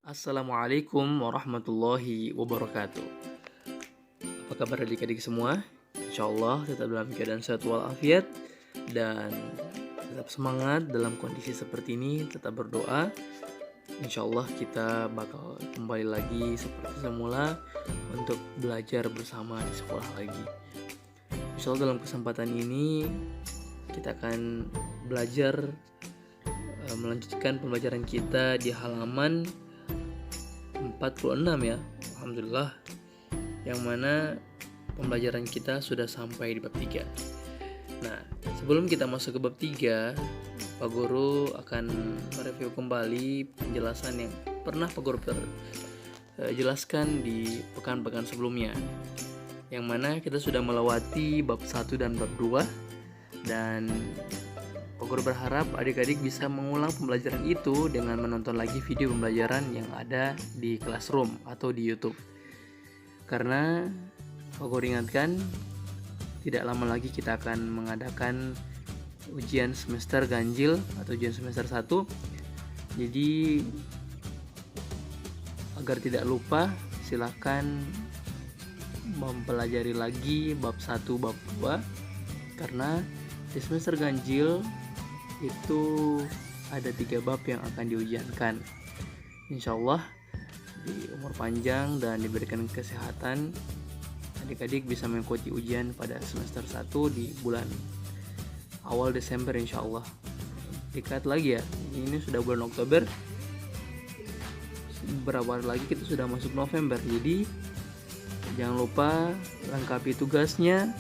Assalamualaikum warahmatullahi wabarakatuh. Apa kabar adik-adik semua? Insya Allah tetap dalam keadaan sehat walafiat dan tetap semangat dalam kondisi seperti ini. Tetap berdoa. Insya Allah kita bakal kembali lagi seperti semula untuk belajar bersama di sekolah lagi. Insya Allah dalam kesempatan ini kita akan belajar melanjutkan pembelajaran kita di halaman 46 ya, alhamdulillah, yang mana pembelajaran kita sudah sampai di bab 3. Nah, sebelum kita masuk ke bab 3, Pak Guru akan mereview kembali penjelasan yang pernah Pak Guru jelaskan di pekan-pekan sebelumnya, yang mana kita sudah melewati bab 1 dan bab 2, dan Pak Guru berharap adik-adik bisa mengulang pembelajaran itu dengan menonton lagi video pembelajaran yang ada di Classroom atau di YouTube. Karena Pak Guru ingatkan, tidak lama lagi kita akan mengadakan ujian semester ganjil atau ujian semester 1. Jadi agar tidak lupa, silakan mempelajari lagi bab 1, bab 2, karena di semester ganjil itu ada 3 bab yang akan diujiankan. Insya Allah di umur panjang dan diberikan kesehatan, adik-adik bisa mengikuti ujian pada semester 1 di bulan awal Desember insya Allah. Dekat lagi ya, ini sudah bulan Oktober, beberapa hari lagi kita sudah masuk November. Jadi jangan lupa lengkapi tugasnya.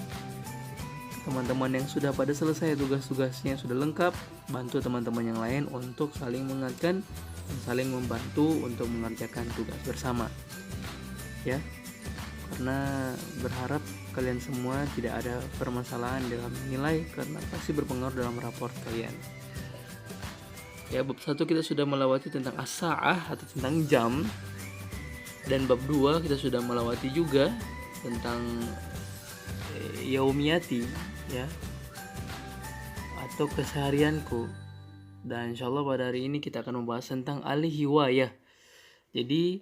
Teman-teman yang sudah pada selesai tugas-tugasnya sudah lengkap, bantu teman-teman yang lain untuk saling mengingatkan dan saling membantu untuk mengerjakan tugas bersama ya, karena berharap kalian semua tidak ada permasalahan dalam nilai, karena pasti berpengaruh dalam raport kalian ya. Bab 1 kita sudah melewati tentang as-sa'ah atau tentang jam, dan bab 2 kita sudah melewati juga tentang yaumiyati ya, atau keseharianku. Dan insyaallah pada hari ini kita akan membahas tentang al-hiwayah. Jadi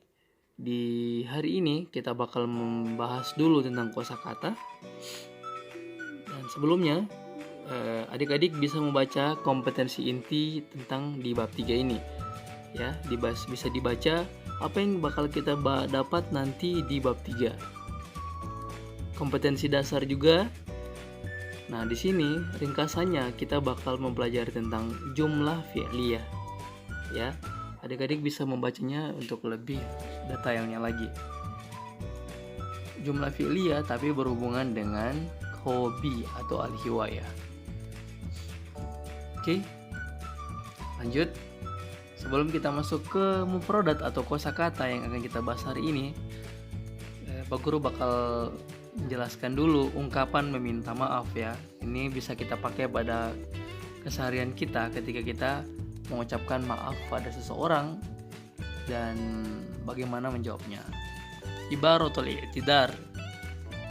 di hari ini kita bakal membahas dulu tentang kosakata. Dan sebelumnya adik-adik bisa membaca kompetensi inti tentang di bab 3 ini ya, bisa dibaca apa yang bakal kita dapat nanti di bab 3. Kompetensi dasar juga. Nah, di sini ringkasannya kita bakal mempelajari tentang jumlah fi'liyah. Ya, adik-adik bisa membacanya untuk lebih detailnya lagi. Jumlah fi'liyah tapi berhubungan dengan hobi atau al-hiwayah. Oke. Lanjut. Sebelum kita masuk ke mufradat atau kosakata yang akan kita bahas hari ini, Pak Guru bakal menjelaskan dulu ungkapan meminta maaf ya. Ini bisa kita pakai pada keseharian kita ketika kita mengucapkan maaf pada seseorang dan bagaimana menjawabnya. Ibaratul i'tidar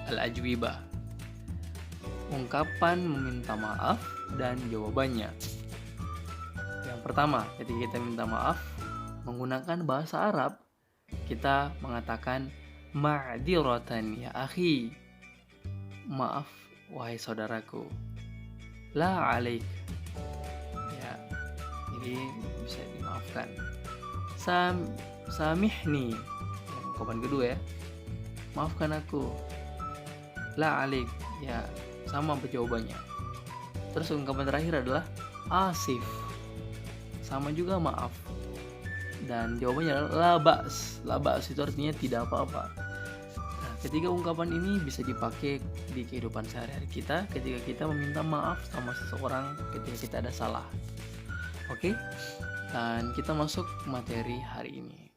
al-ajwibah. Ungkapan meminta maaf dan jawabannya. Yang pertama, ketika kita minta maaf menggunakan bahasa Arab, kita mengatakan ma'diratan ya akhi, maaf wahai saudaraku, la alaik ya, jadi bisa dimaafkan. Samihni, yang ungkapan kedua ya, maafkan aku, la alaik ya, sama jawabannya. Terus ungkapan terakhir adalah asif, sama juga maaf, dan jawabannya adalah la ba's itu artinya tidak apa-apa. Nah, ketiga ungkapan ini bisa dipakai di kehidupan sehari-hari kita ketika kita meminta maaf sama seseorang ketika kita ada salah. Oke? Dan kita masuk materi hari ini.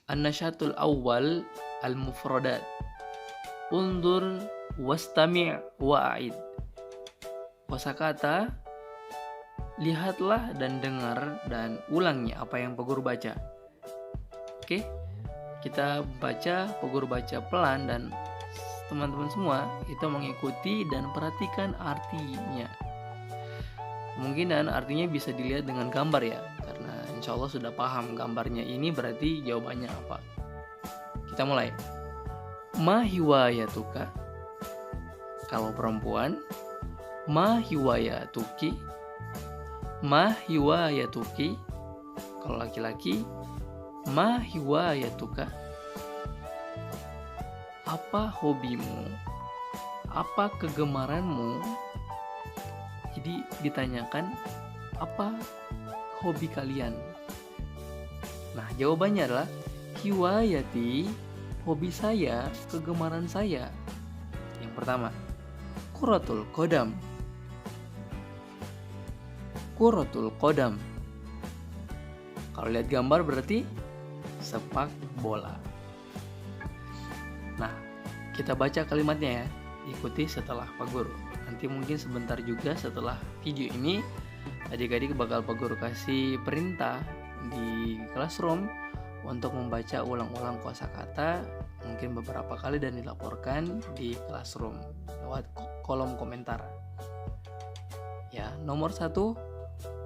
An-nasyatul awwal al-mufradat. Undur wastami' wa'id. Kosakata, lihatlah dan dengar dan ulangnya apa yang Pak Guru baca. Oke, kita baca, Pak Guru baca pelan, dan teman-teman semua itu mengikuti dan perhatikan artinya. Kemungkinan artinya bisa dilihat dengan gambar ya, karena insya Allah sudah paham gambarnya ini berarti jawabannya apa. Kita mulai. Ma hiwayatuka, kalau perempuan. Ma hiwayatuki. Ma hiwayatuki, kalau laki-laki. Ma hiwayatuka, apa hobimu, apa kegemaranmu. Jadi ditanyakan apa hobi kalian. Nah, jawabannya adalah hiwayati, hobi saya, kegemaran saya. Yang pertama, kuratul qadam. Kuratul qadam, kalau lihat gambar berarti sepak bola. Nah, kita baca kalimatnya ya. Ikuti setelah Pak Guru. Nanti mungkin sebentar juga setelah video ini, adik-adik bakal Pak Guru kasih perintah di classroom untuk membaca ulang-ulang kosakata, mungkin beberapa kali, dan dilaporkan di classroom lewat kolom komentar. Ya, nomor 1,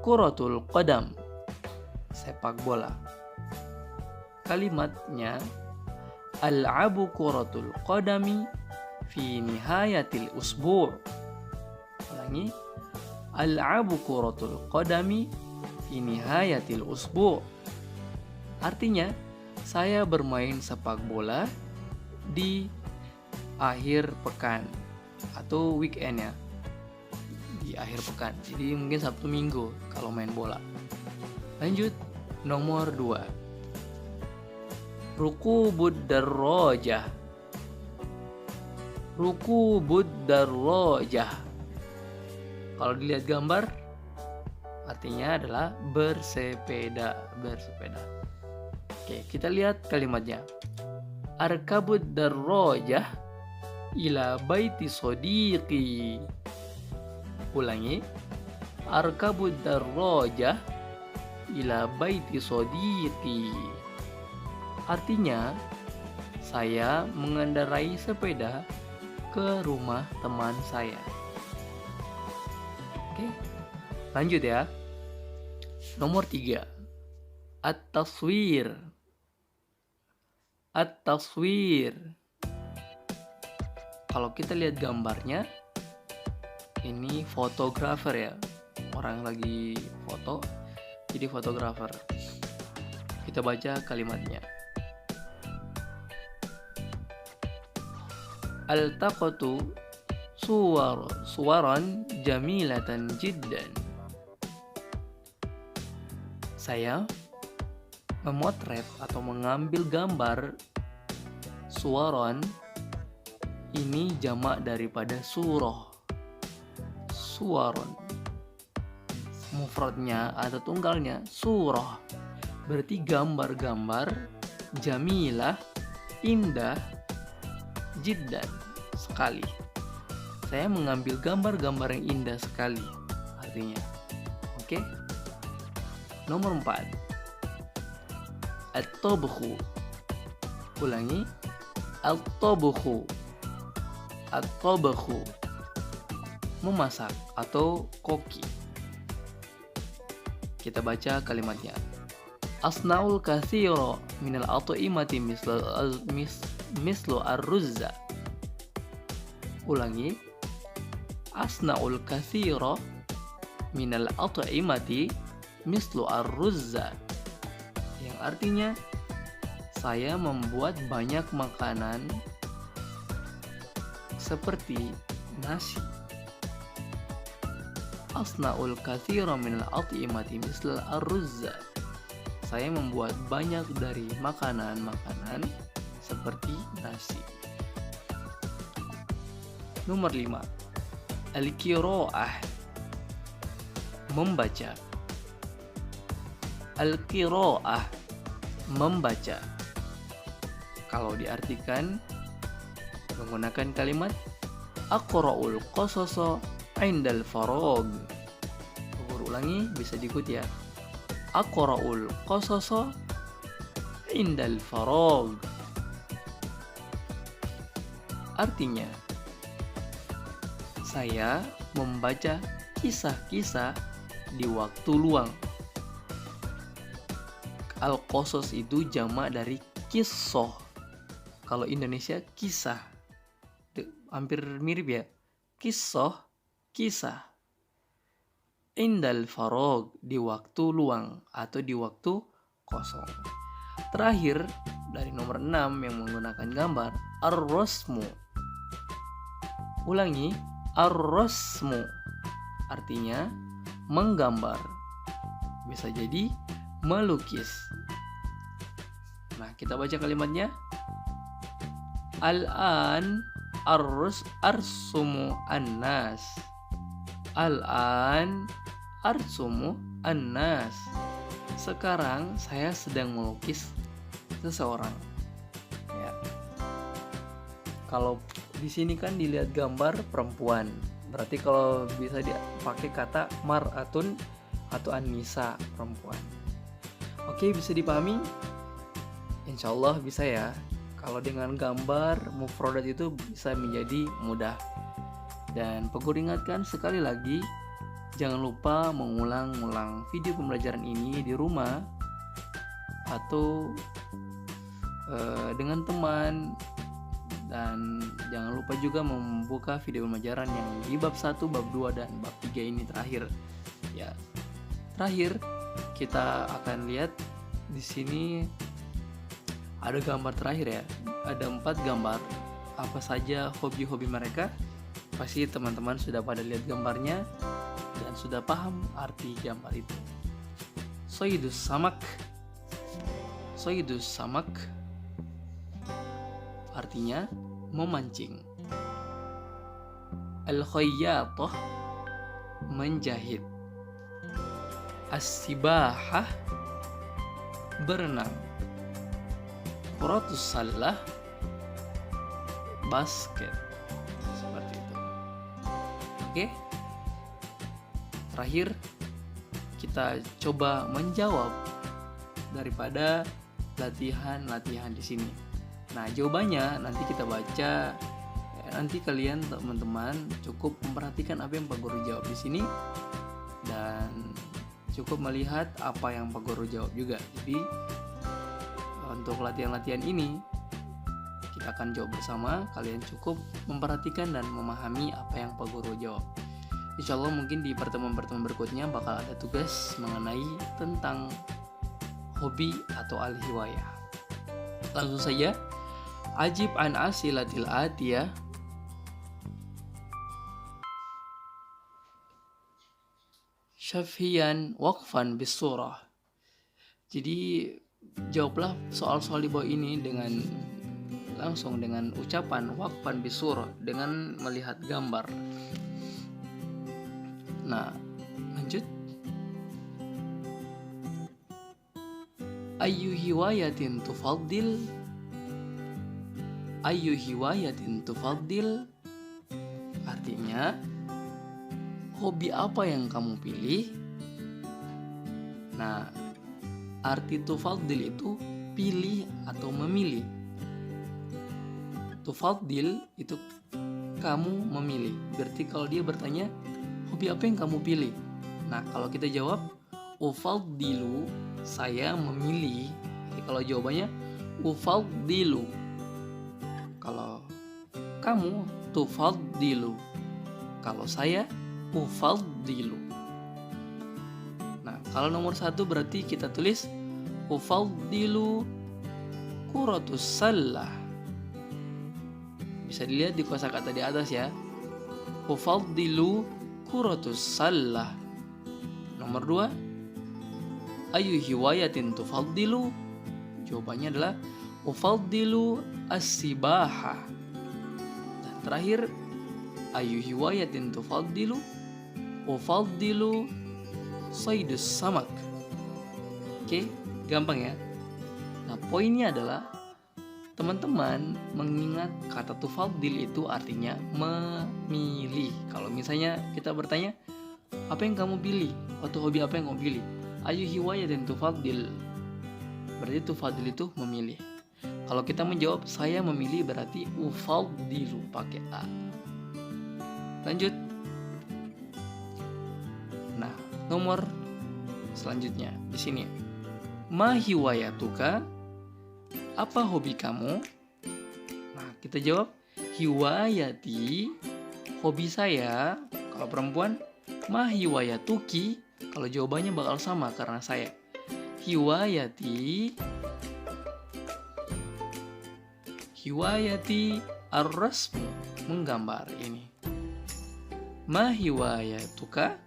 kuratul qadam, sepak bola. Kalimatnya, al'abu kuratul qadami fi nihayatil usbu'. Ulangi, al'abu kuratul qadami fi nihayatil usbu'. Artinya, saya bermain sepak bola di akhir pekan atau weekend ya, di akhir pekan. Jadi mungkin Sabtu Minggu kalau main bola. Lanjut, nomor 2, rukubud darrajah. Rukubud darrajah, kalau dilihat gambar artinya adalah bersepeda. Oke, kita lihat kalimatnya. Arkabud darrajah ila baiti sodiqi. Ulangi, arkabud darrajah ila baiti sodiqi. Artinya, saya mengendarai sepeda ke rumah teman saya. Oke, lanjut ya. Nomor 3, at-taswir. At-taswir, kalau kita lihat gambarnya, ini fotografer ya, orang lagi foto, jadi fotografer. Kita baca kalimatnya. Altaqatu suwaran jamilatan jiddan. Saya memotret atau mengambil gambar suwaron. Ini jamak daripada surah. Suwaron, mufradnya atau tunggalnya surah, berarti gambar-gambar. Jamilah, indah. Jiddan, sekali. Saya mengambil gambar-gambar yang indah sekali, artinya. Oke. Nomor 4, at-tabkhu. Ulangi, at-tabkhu. At-tabkhu, memasak atau koki. Kita baca kalimatnya. Asnaul katsira minal at'imati mislu ar-ruzza. Ulangi, asnaul katsira minal at'imati mislu ar-ruzza, yang artinya saya membuat banyak makanan seperti nasi. Asnaul katsira minal at'imati mislu ar-ruzza, saya membuat banyak dari makanan-makanan seperti nasi. Nomor 5, al-qiraah, membaca. Al-qiraah, membaca. Kalau diartikan menggunakan kalimat aqra'ul qasasa 'indal faragh. Ulangi, bisa diikuti ya. Aqra'ul qasasa 'indal faragh. Artinya, saya membaca kisah-kisah di waktu luang. Al-qasas itu jamak dari kisah. Kalau Indonesia kisah. Hampir mirip ya. Kisah. Indal farog, di waktu luang atau di waktu kosong. Terakhir dari nomor 6 yang menggunakan gambar, ar-rasmu. Ulangi, ar-rasmu artinya menggambar. Bisa jadi melukis. Nah, kita baca kalimatnya. Al-an arsumu annas. Al-an arsumu annas. Sekarang saya sedang melukis seseorang. Ya. Kalau di sini kan dilihat gambar perempuan. Berarti kalau bisa dipakai kata mar'atun atau an-nisa, perempuan. Oke, bisa dipahami? Insyaallah bisa ya. Kalau dengan gambar mufradat itu bisa menjadi mudah. Dan Peguru ingatkan sekali lagi, jangan lupa mengulang-ulang video pembelajaran ini di rumah atau dengan teman. Dan jangan lupa juga membuka video pembelajaran yang di bab 1, bab 2, dan bab 3 ini terakhir. Ya. Terakhir kita akan lihat di sini ada gambar terakhir ya. Ada 4 gambar. Apa saja hobi-hobi mereka? Pasti teman-teman sudah pada lihat gambarnya dan sudah paham arti gambar itu. Sayyidus samak artinya memancing. Al-khayyatah menjahit. As-sibahah berenang. Kuratus salah basket. Seperti itu. Oke. Terakhir kita coba menjawab daripada latihan-latihan di sini. Nah, jawabannya nanti kita baca. Nanti kalian teman-teman cukup memperhatikan apa yang Pak Guru jawab di sini dan cukup melihat apa yang Pak Guru jawab juga. Jadi untuk latihan-latihan ini kita akan jawab bersama. Kalian cukup memperhatikan dan memahami apa yang Pak Guru jawab. Insya Allah mungkin di pertemuan-pertemuan berikutnya bakal ada tugas mengenai tentang hobi atau al-hiwayah. Langsung saja, ajib an asilatil atiyah. Syafhiyan waqfan bis surah. Jadi jawablah soal-soal di bawah ini dengan langsung dengan ucapan waqfan bis surah, dengan melihat gambar. Nah, lanjut. Ayyu hiwayatin tufaddil? Ayyu hiwayatin tufaddil? Artinya, hobi apa yang kamu pilih? Nah, arti tufaddil itu pilih atau memilih. Tufaddil itu kamu memilih. Berarti kalau dia bertanya, hobi apa yang kamu pilih? Nah, kalau kita jawab ufaddilu, saya memilih. Jadi kalau jawabannya ufaddilu. Kalau kamu tufaddilu. Kalau saya ufaddilu. Nah, kalau nomor 1 berarti kita tulis ufaddilu kuratus sallah. Bisa dilihat di kosakata di atas ya. Ufaddilu kuratus sallah. Nomor 2, ayu hiwayatin tufaddilu? Jawabannya adalah ufaddilu as-sibaha. Dan terakhir, ayu hiwayatin tufaddilu? Ufaddilu saydus samak. Oke, gampang ya. Nah, poinnya adalah teman-teman mengingat kata tufaddil itu artinya memilih. Kalau misalnya kita bertanya, apa yang kamu pilih? Atau hobi apa yang kamu pilih? Ayu hiwayatin tufaddil. Berarti tufaddil itu memilih. Kalau kita menjawab saya memilih, berarti ufaddilu pakai a. Lanjut. Nah, nomor selanjutnya di sini. Ma hiwayatuka? Apa hobi kamu? Nah, kita jawab hiwayati, hobi saya. Kalau perempuan, ma hiwayatuki? Kalau jawabannya bakal sama karena saya. Hiwayati ar-rasmu, menggambar ini. Ma hiwayatuka?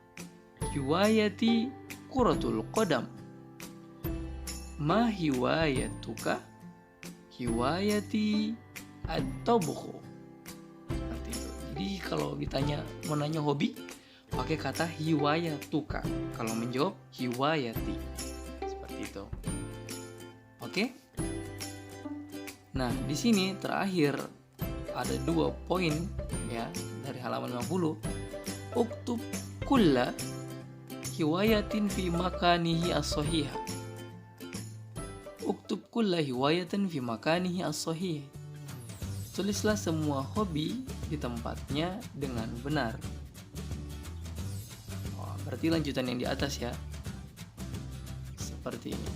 Hiwayati kuratul qadam. Ma hiwayatuka? Hiwayati at-tabkhu. Seperti itu. Jadi kalau ditanya mau nanya hobi, pakai kata hiwayatuka. Kalau menjawab hiwayati. Seperti itu. Oke? Nah, di sini terakhir ada 2 poin ya dari halaman 50. Uktub kulla hiwayatin fi makanihi as-sahih. Uktub kulla hiwayatin fi makanihi as-sahih. Tulislah semua hobi di tempatnya dengan benar. Oh, berarti lanjutan yang di atas ya. Seperti ini.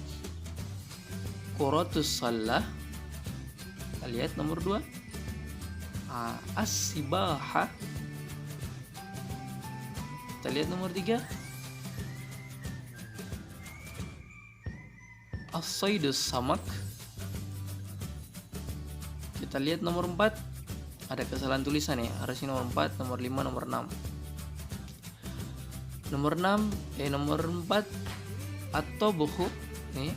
Quratus shalah. Kita lihat nomor 2. As-sibaha. Kita lihat nomor 3. As-saydus samak. Kita lihat nomor 4. Ada kesalahan tulisan ya. Harusnya nomor 4, nomor 5, nomor 6. Nomor 4 at-tabkhu nih.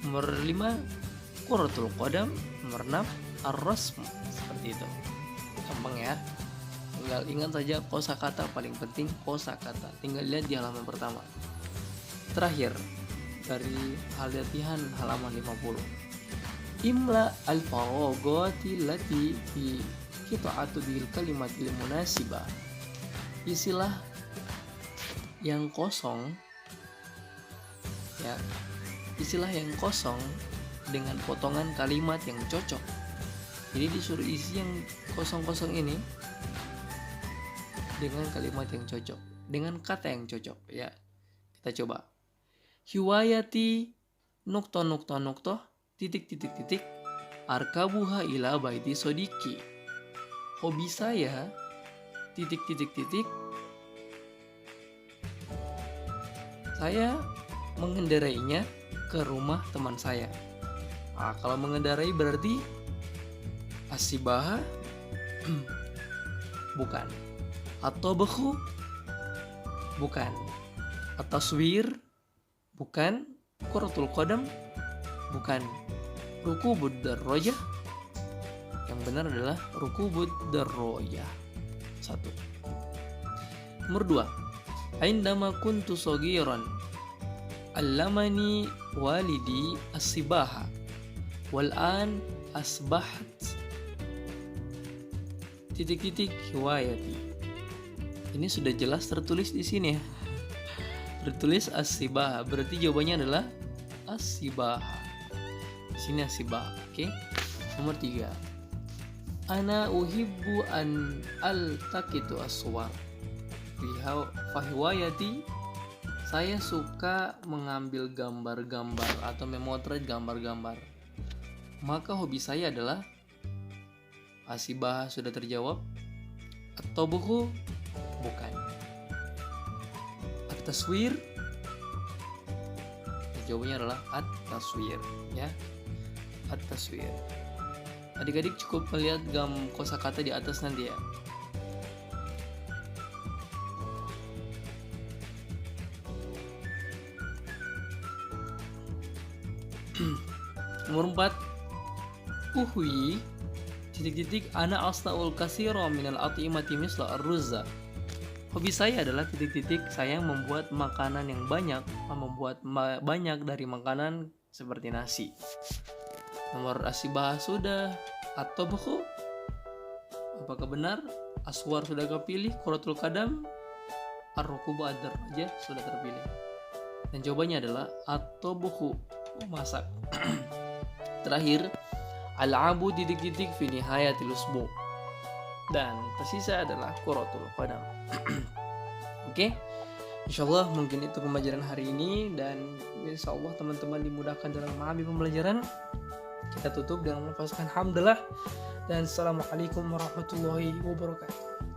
Nomor 5 quratul qadam. Nomor 6 ar-rasm. Seperti itu. Gampang ya. Tinggal ingat saja kosakata, paling penting kosakata. Tinggal lihat di halaman pertama. Terakhir dari latihan halaman 50. Imla al-faragati lati fi qita'atu bil kalimatil munasibah. Isilah yang kosong ya. Isilah yang kosong dengan potongan kalimat yang cocok. Jadi disuruh isi yang kosong-kosong ini dengan kalimat yang cocok, dengan kata yang cocok ya. Kita coba. Hiwayati nukto titik arkabuha ila baiti sodiki. Hobi saya titik saya mengendarainya ke rumah teman saya. Nah, kalau mengendarai berarti asibaha bukan, at-tabkhu bukan, at-taswir bukan, quratul qadam bukan, rukubud darrajah. Yang benar adalah rukubud darrajah. 1. Nomor 2. Indama kuntu shagiran allamani walidi as-sibaha wal an asbahat hiwayati. Ini sudah jelas tertulis di sini ya. Tertulis as-sibaha, berarti jawabannya adalah as-sibaha. Di sini as-sibaha. Oke. Nomor 3. Ana uhibbu an altaqitu as-suwar. Fahiwayati, saya suka mengambil gambar-gambar atau memotret gambar-gambar. Maka hobi saya adalah as-sibaha sudah terjawab. At-tabkhu bukan. At-taswir, jawabannya adalah at-taswir ya. At-taswir. Adik-adik cukup melihat kosakata di atas nanti ya. Nomor 4. Uhwi ana asna'ul katsira minal at'imati misla ar-ruzza. Hobi saya adalah saya membuat makanan yang banyak, membuat banyak dari makanan seperti nasi. Nomor as-sibaha sudah, at-tabkhu apakah benar? Aswar sudah kepilih, quratul qadam, ar-rukubu ad-darajah sudah terpilih. Dan jawabannya adalah at-tabkhu, masak. Terakhir, al-abu fi nihayatil usbu. Dan tersisa adalah quratul qadam. Oke. Insyaallah mungkin itu pembelajaran hari ini, dan insyaallah teman-teman dimudahkan dalam memahami pembelajaran. Kita tutup dengan melafazkan hamdalah dan assalamualaikum warahmatullahi wabarakatuh.